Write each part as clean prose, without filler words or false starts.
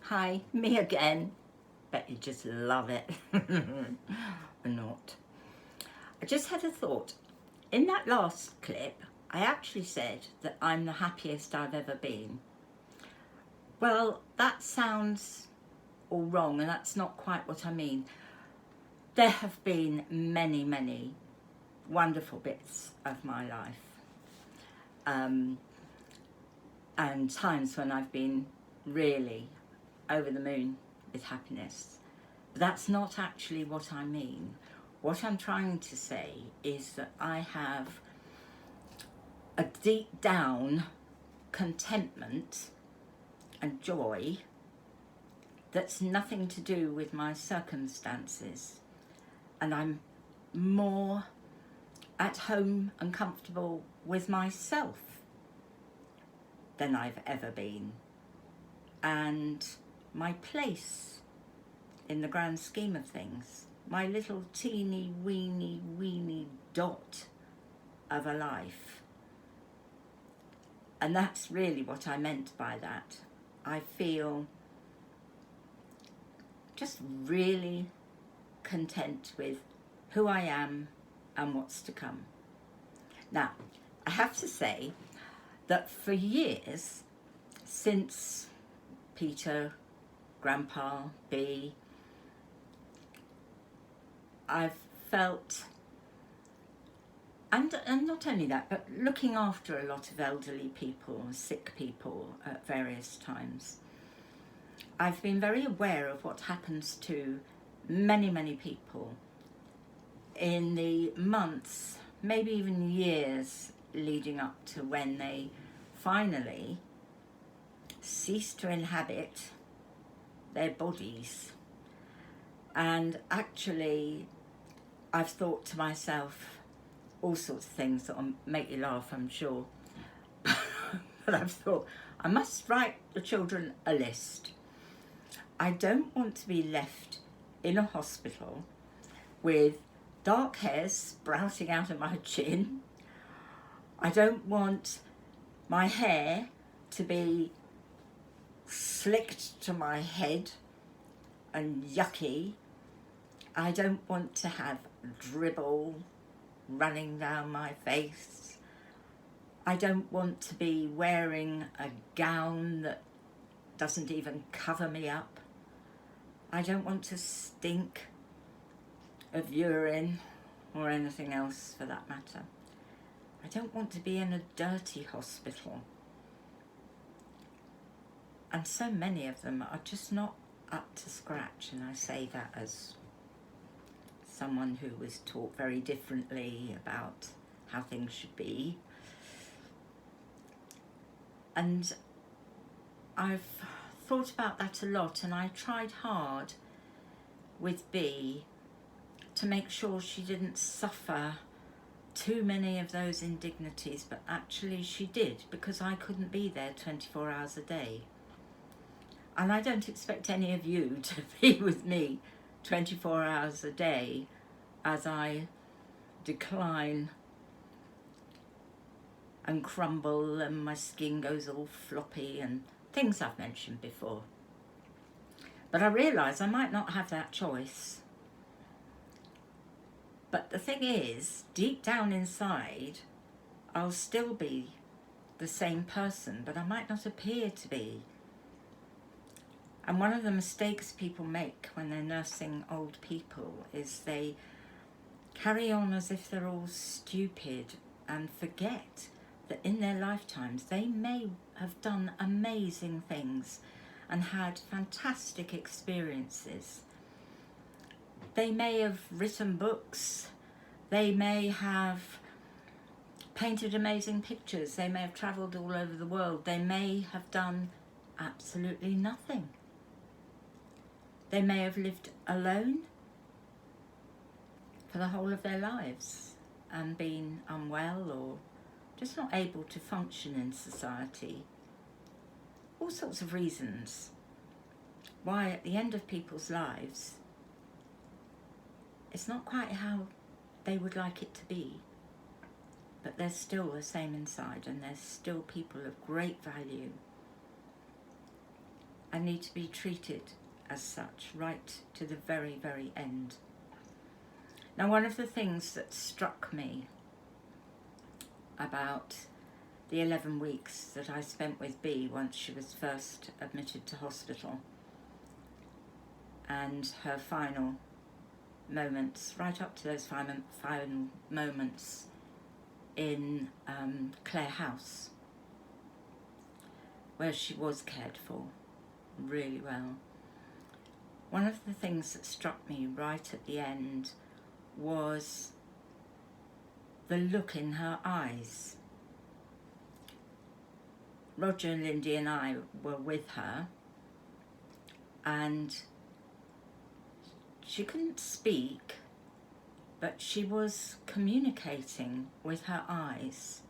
Hi, me again. Bet you just love it. Or not. I just had a thought. In that last clip, I actually said that I'm the happiest I've ever been. Well, that sounds all wrong, and that's not quite what I mean. There have been many, many wonderful bits of my life. And times when I've been really over the moon with happiness. But that's not actually what I mean. What I'm trying to say is that I have a deep down contentment and joy that's nothing to do with my circumstances. And I'm more at home and comfortable with myself than I've ever been. And my place in the grand scheme of things, my little teeny weeny dot of a life. And that's really what I meant by that. I feel just really content with who I am and what's to come. Now, I have to say that for years, since Peter, Grandpa, B, I've felt, and not only that, but looking after a lot of elderly people, sick people at various times, I've been very aware of what happens to many people in the months, maybe even years leading up to when they finally cease to inhabit their bodies. And actually, I've thought to myself all sorts of things that will make you laugh, I'm sure. But I've thought, I must write the children a list. I don't want to be left in a hospital with dark hairs sprouting out of my chin. I don't want my hair to be slicked to my head and yucky. I don't want to have dribble running down my face. I don't want to be wearing a gown that doesn't even cover me up. I don't want to stink of urine or anything else for that matter. I don't want to be in a dirty hospital. And so many of them are just not up to scratch, and I say that as someone who was taught very differently about how things should be. And I've thought about that a lot, and I tried hard with B to make sure she didn't suffer too many of those indignities, but actually she did, because I couldn't be there 24 hours a day. And I don't expect any of you to be with me 24 hours a day as I decline and crumble and my skin goes all floppy and things I've mentioned before. But I realise I might not have that choice. But the thing is, deep down inside, I'll still be the same person, but I might not appear to be. And one of the mistakes people make when they're nursing old people is they carry on as if they're all stupid and forget that in their lifetimes they may have done amazing things and had fantastic experiences. They may have written books, they may have painted amazing pictures, they may have travelled all over the world, they may have done absolutely nothing. They may have lived alone for the whole of their lives and been unwell or just not able to function in society. All sorts of reasons why at the end of people's lives it's not quite how they would like it to be, but they're still the same inside and they're still people of great value. I need to be treated as such right to the very, very end. Now, one of the things that struck me about the 11 weeks that I spent with Bea once she was first admitted to hospital, and her final moments, right up to those final moments in Clare House, where she was cared for really well. One of the things that struck me right at the end was the look in her eyes. Roger and Lindy and I were with her, and she couldn't speak, but she was communicating with her eyes.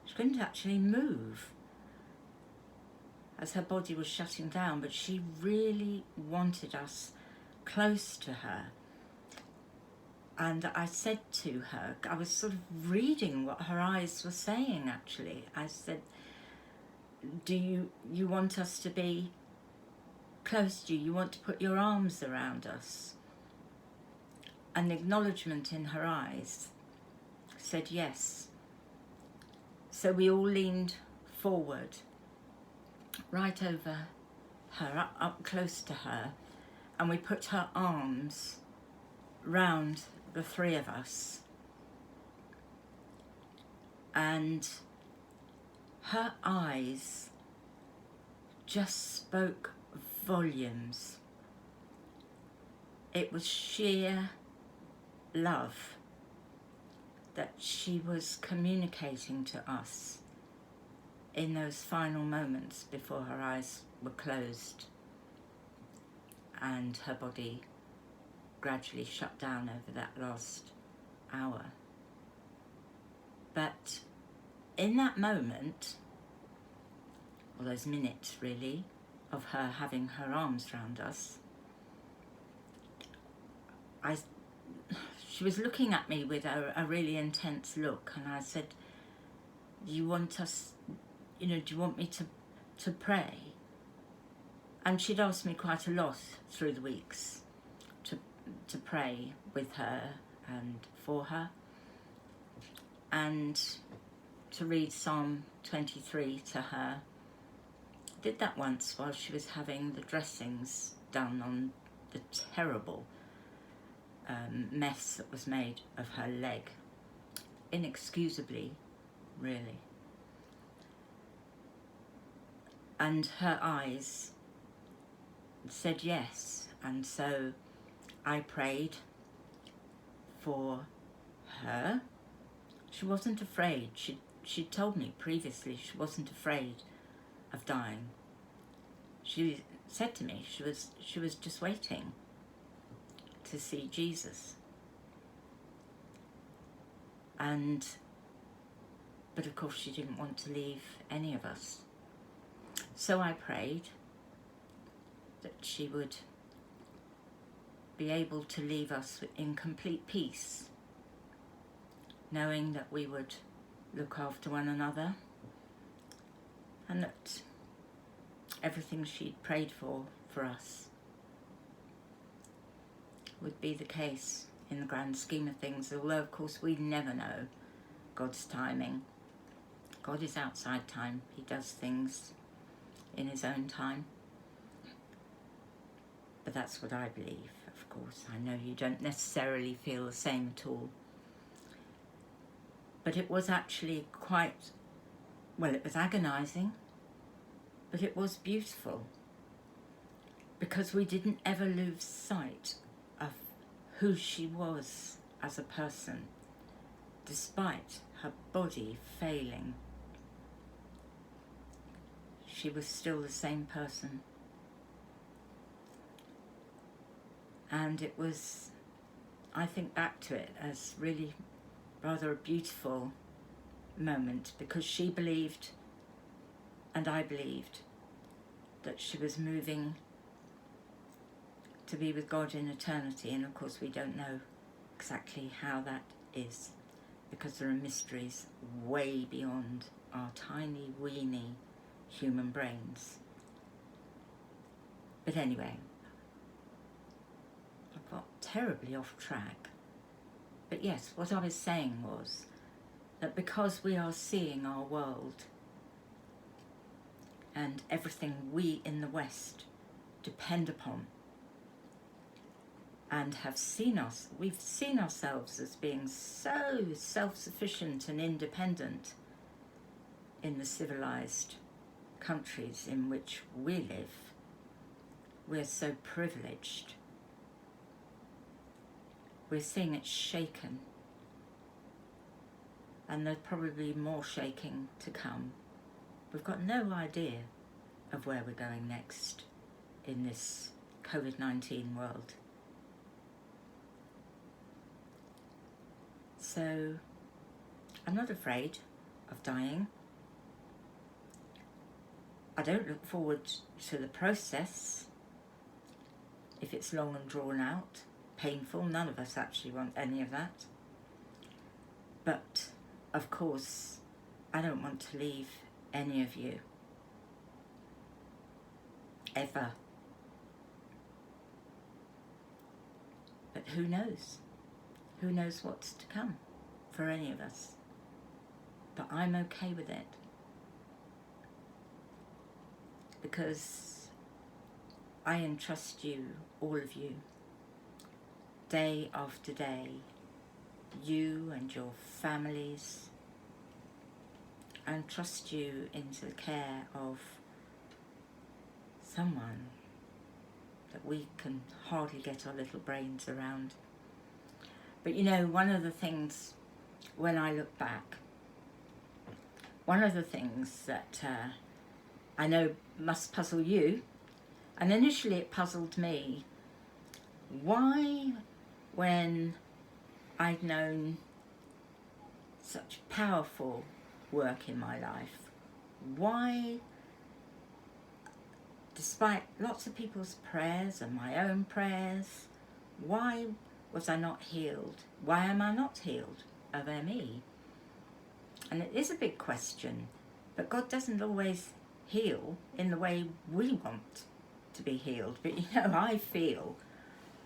She couldn't actually move as her body was shutting down, but she really wanted us close to her. And I said to her, I was sort of reading what her eyes were saying actually. I said, do you want us to be close to you? You want to put your arms around us? And the acknowledgement in her eyes said yes. So we all leaned forward, right over her, up close to her, and we put her arms round the three of us. And her eyes just spoke volumes. It was sheer love that she was communicating to us in those final moments before her eyes were closed and her body gradually shut down over that last hour. But in that moment, or those minutes really, of her having her arms round us, she was looking at me with a really intense look, and I said, you want us, do you want me to pray? And she'd asked me quite a lot through the weeks to pray with her and for her, and to read Psalm 23 to her. Did that once while she was having the dressings done on the terrible mess that was made of her leg, inexcusably, really. And her eyes said yes, and so I prayed for her. She wasn't afraid. She'd told me previously she wasn't afraid of dying. She said to me she was just waiting to see Jesus. But of course she didn't want to leave any of us. So I prayed that she would be able to leave us in complete peace, knowing that we would look after one another, and that everything she'd prayed for us would be the case in the grand scheme of things, although of course we never know God's timing. God is outside time. He does things in his own time. But that's what I believe, of course. I know you don't necessarily feel the same at all. But it was actually it was agonising, but it was beautiful, because we didn't ever lose sight of who she was as a person, despite her body failing. She was still the same person. And it was, I think back to it as really rather a beautiful moment, because she believed, and I believed, that she was moving to be with God in eternity. And of course we don't know exactly how that is, because there are mysteries way beyond our tiny, weeny human brains. But anyway, I got terribly off track. But yes, what I was saying was that because we are seeing our world and everything we in the West depend upon, and we've seen ourselves as being so self-sufficient and independent in the civilized countries in which we live. We're so privileged. We're seeing it shaken, and there's probably more shaking to come. We've got no idea of where we're going next in this COVID-19 world. So I'm not afraid of dying. I don't look forward to the process if it's long and drawn out, painful. None of us actually want any of that. But of course, I don't want to leave any of you, ever. But who knows? Who knows what's to come for any of us? But I'm okay with it, because I entrust you, all of you, day after day, you and your families, I entrust you into the care of someone that we can hardly get our little brains around. But you know, one of the things, when I look back, one of the things that I know must puzzle you, and initially it puzzled me, why, when I'd known such powerful work in my life, why, despite lots of people's prayers and my own prayers, why was I not healed? Why am I not healed of ME? And it is a big question, but God doesn't always heal in the way we want to be healed. But you know, I feel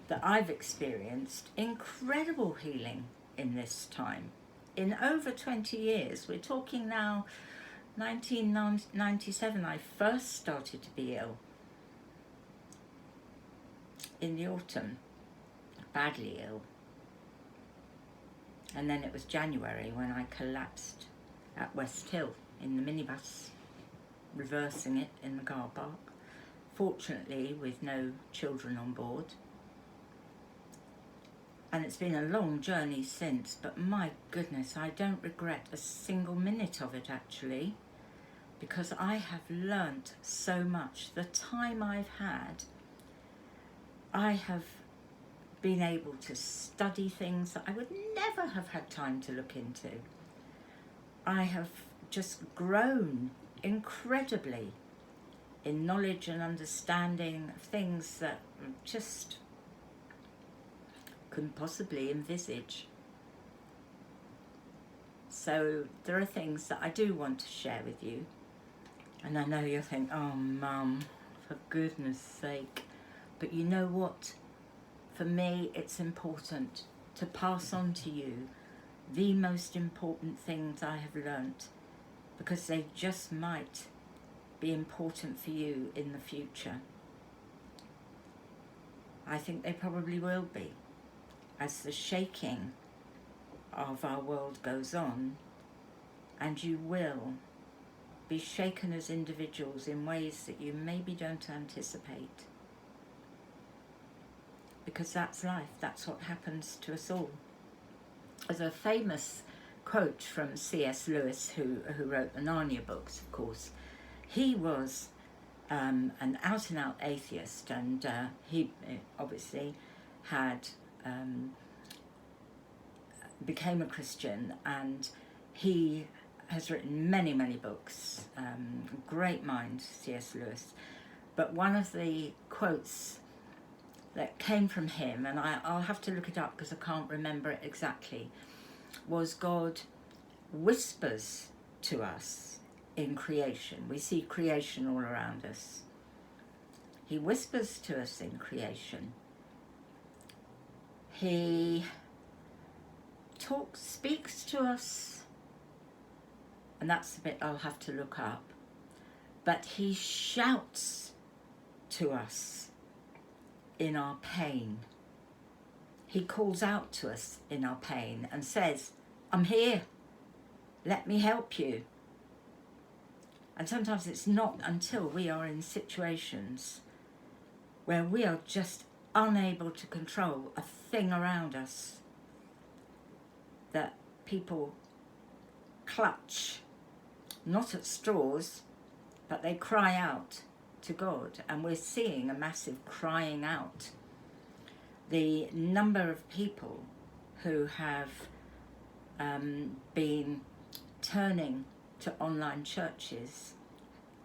that I've experienced incredible healing in this time. In over 20 years, we're talking now 1997, I first started to be ill in the autumn, badly ill. And then it was January when I collapsed at West Hill in the minibus, reversing it in the car park, fortunately with no children on board. And it's been a long journey since, but my goodness, I don't regret a single minute of it actually, because I have learnt so much. The time I've had, I have been able to study things that I would never have had time to look into. I have just grown incredibly in knowledge and understanding of things that just couldn't possibly envisage. So there are things that I do want to share with you, and I know you'll think, oh Mum, for goodness sake, but you know what, for me it's important to pass on to you the most important things I have learnt, because they just might be important for you in the future. I think they probably will be. As the shaking of our world goes on, and you will be shaken as individuals in ways that you maybe don't anticipate. Because that's life, that's what happens to us all. There's a famous quote from C.S. Lewis, who wrote the Narnia books, of course. He was an out-and-out atheist, and he obviously had became a Christian, and he has written many books. Great mind, C.S. Lewis. But one of the quotes that came from him, and I'll have to look it up because I can't remember it exactly, was God whispers to us in creation. We see creation all around us. He whispers to us in creation. He speaks to us, and that's the bit I'll have to look up, but he shouts to us in our pain. He calls out to us in our pain and says, I'm here, let me help you. And sometimes it's not until we are in situations where we are just unable to control a thing around us that people clutch, not at straws, but they cry out to God. And we're seeing a massive crying out. The number of people who have been turning to online churches,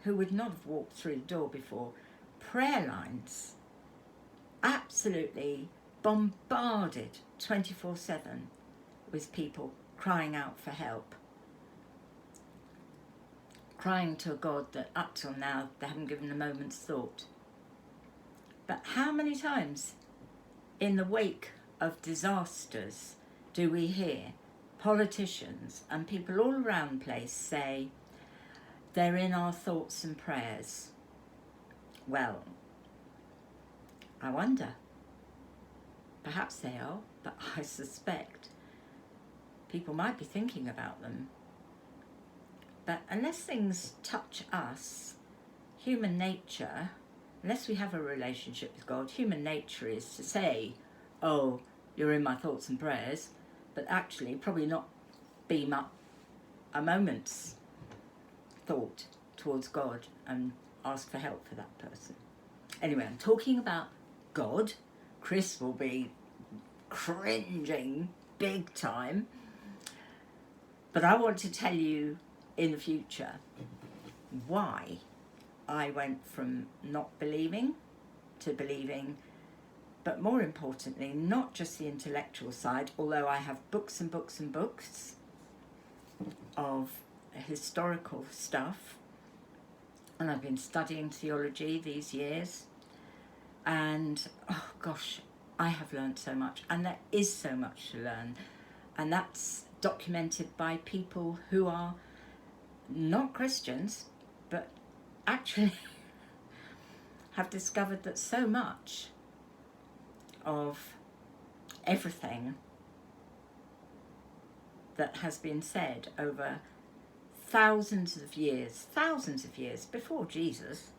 who would not have walked through the door before, prayer lines absolutely bombarded 24/7 with people crying out for help, crying to a God that up till now they haven't given a moment's thought. But how many times in the wake of disasters do we hear politicians and people all around the place say, they're in our thoughts and prayers? Well, I wonder. Perhaps they are, but I suspect people might be thinking about them. But unless things touch us, human nature, unless we have a relationship with God, human nature is to say, oh, you're in my thoughts and prayers, but actually probably not beam up a moment's thought towards God and ask for help for that person. Anyway, I'm talking about God. Chris will be cringing big time. But I want to tell you in the future why I went from not believing to believing, but more importantly, not just the intellectual side, although I have books and books and books of historical stuff, and I've been studying theology these years, and oh gosh, I have learned so much, and there is so much to learn, and that's documented by people who are not Christians, but actually have discovered that so much of everything that has been said over thousands of years before Jesus,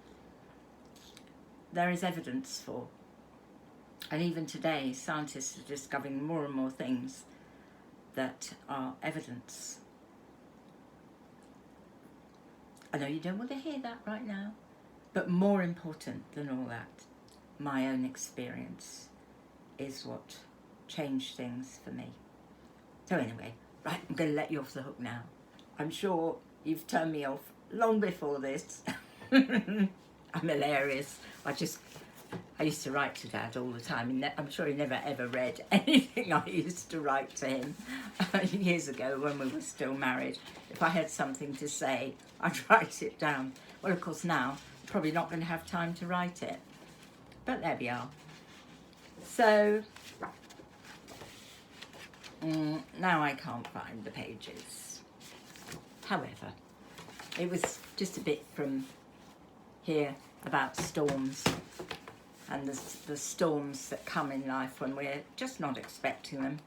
there is evidence for. And even today, scientists are discovering more and more things that are evidence. I know you don't want to hear that right now, but more important than all that, my own experience is what changed things for me. So anyway, right, I'm going to let you off the hook now. I'm sure you've turned me off long before this. I'm hilarious. I used to write to Dad all the time. I'm sure he never ever read anything I used to write to him years ago when we were still married. If I had something to say, I'd write it down. Well, of course, now I'm probably not going to have time to write it. But there we are. So, now I can't find the pages. However, it was just a bit from here about storms. And the storms that come in life when we're just not expecting them,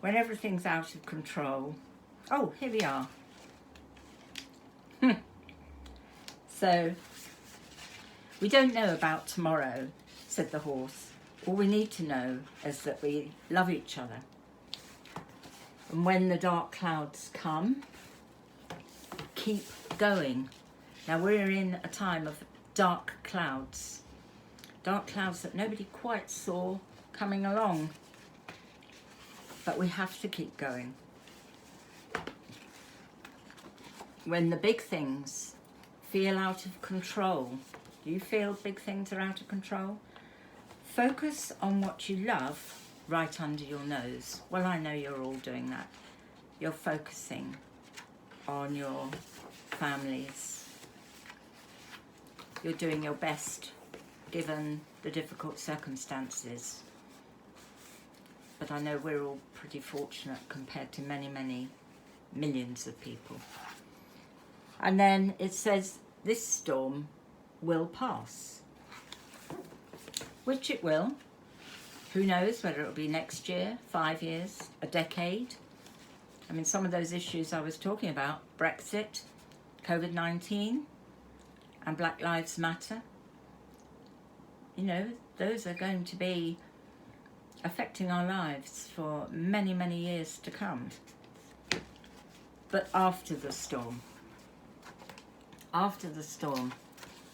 when everything's out of control. Oh, here we are. So, we don't know about tomorrow, said the horse. All we need to know is that we love each other. And when the dark clouds come, keep going. Now we're in a time of dark clouds that nobody quite saw coming along, but we have to keep going. When the big things feel out of control, do you feel big things are out of control? Focus on what you love right under your nose. Well, I know you're all doing that. You're focusing on your families. You're doing your best given the difficult circumstances. But I know we're all pretty fortunate compared to many, many millions of people. And then it says this storm will pass, which it will. Who knows whether it'll be next year, 5 years, a decade. I mean, some of those issues I was talking about, Brexit, COVID-19, and Black Lives Matter, you know, those are going to be affecting our lives for many, many years to come. But after the storm. After the storm.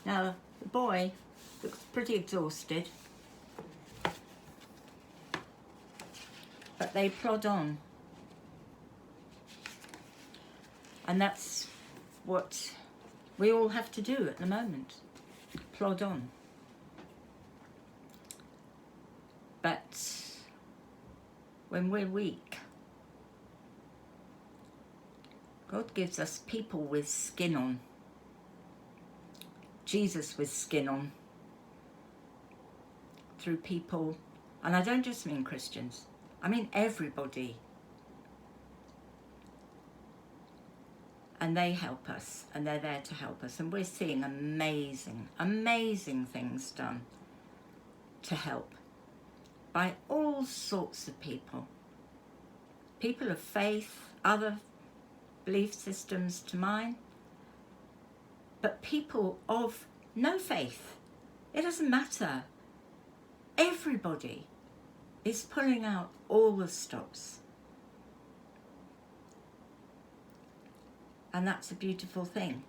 Now, the boy looks pretty exhausted, but they plod on. And that's what we all have to do at the moment, plod on. But when we're weak, God gives us people with skin on. Jesus with skin on. Through people, and I don't just mean Christians, I mean everybody. And they help us, and they're there to help us. And we're seeing amazing, amazing things done to help by all sorts of people. People of faith, other belief systems to mine, but people of no faith. It doesn't matter. Everybody is pulling out all the stops. And that's a beautiful thing.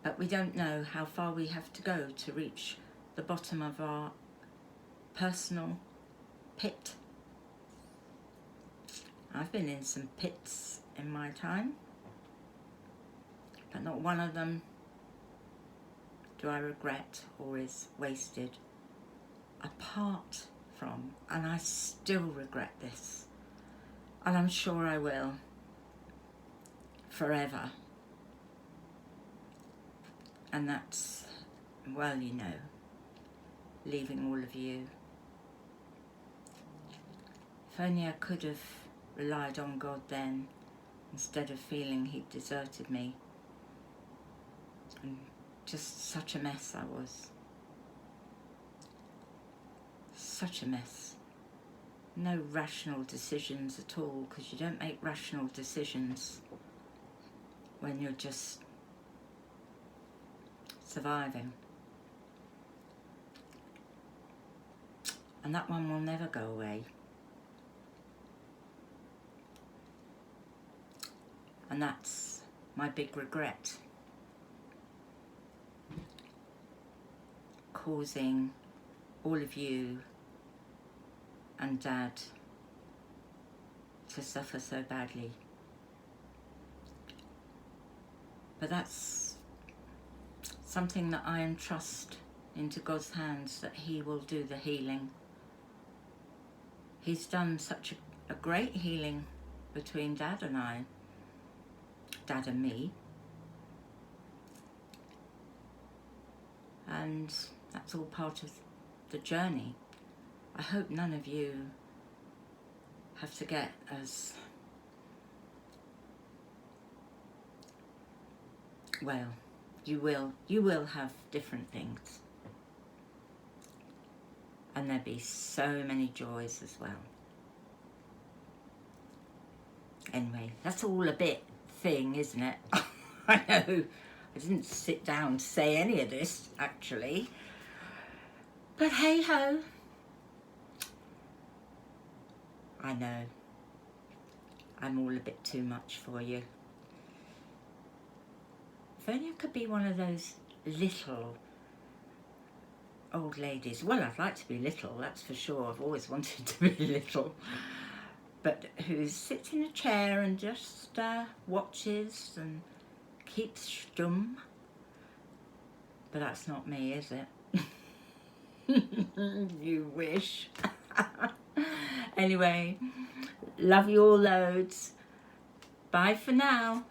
But we don't know how far we have to go to reach the bottom of our personal pit. I've been in some pits in my time, but not one of them do I regret or is wasted. Apart from, and I still regret this, and I'm sure I will, forever. And that's, well, you know, leaving all of you. If only I could have relied on God then, instead of feeling He'd deserted me. And just such a mess I was. Such a mess. No rational decisions at all, because you don't make rational decisions when you're just surviving. And that one will never go away. And that's my big regret. Causing all of you and Dad to suffer so badly. But that's something that I entrust into God's hands, that He will do the healing. He's done such a great healing between Dad and I, Dad and me. And that's all part of the journey. I hope none of you have to get as well. You will have different things, and there'll be so many joys as well. Anyway, that's all a bit thing, isn't it? I know I didn't sit down to say any of this actually, but hey ho. I know I'm all a bit too much for you. If only I could be one of those little old ladies. Well, I'd like to be little, that's for sure. I've always wanted to be little. But who sits in a chair and just watches and keeps stum. But that's not me, is it? You wish. Anyway, love you all loads. Bye for now.